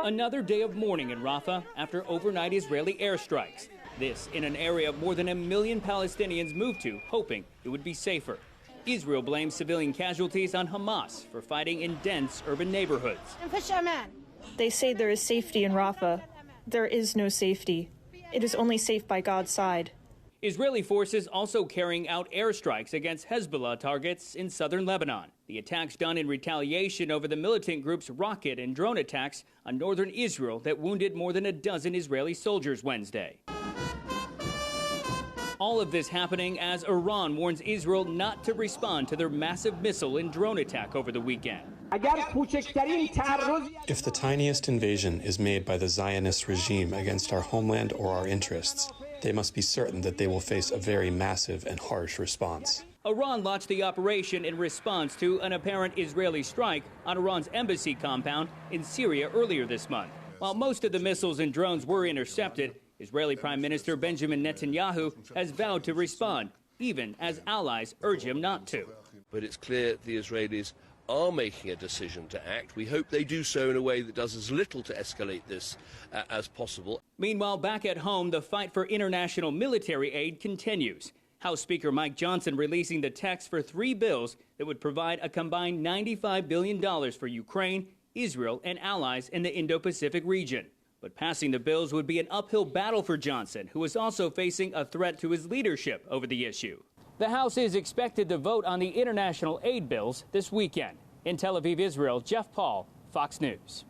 Another day of mourning in Rafah after overnight Israeli airstrikes. This in an area more than 1 million Palestinians moved to, hoping it would be safer. Israel blames civilian casualties on Hamas for fighting in dense urban neighborhoods. They say there is safety in Rafah. There is no safety. It is only safe by God's side. Israeli forces also carrying out airstrikes against Hezbollah targets in southern Lebanon. The attacks done in retaliation over the militant group's rocket and drone attacks on northern Israel that wounded more than a dozen Israeli soldiers Wednesday. All of this happening as Iran warns Israel not to respond to their massive missile and drone attack over the weekend. If the tiniest invasion is made by the Zionist regime against our homeland or our interests, they must be certain that they will face a very massive and harsh response. Iran launched the operation in response to an apparent Israeli strike on Iran's embassy compound in Syria earlier this month. While most of the missiles and drones were intercepted, Israeli Prime Minister Benjamin Netanyahu has vowed to respond, even as allies urge him not to. But it's clear the Israelis are making a decision to act. We hope they do so in a way that does as little to escalate this as possible. Meanwhile, back at home, the fight for international military aid continues. House Speaker Mike Johnson releasing the text for 3 bills that would provide a combined $95 billion for Ukraine, Israel, and allies in the Indo-Pacific region. But passing the bills would be an uphill battle for Johnson, who is also facing a threat to his leadership over the issue. The House is expected to vote on the international aid bills this weekend. In Tel Aviv, Israel, Jeff Paul, Fox News.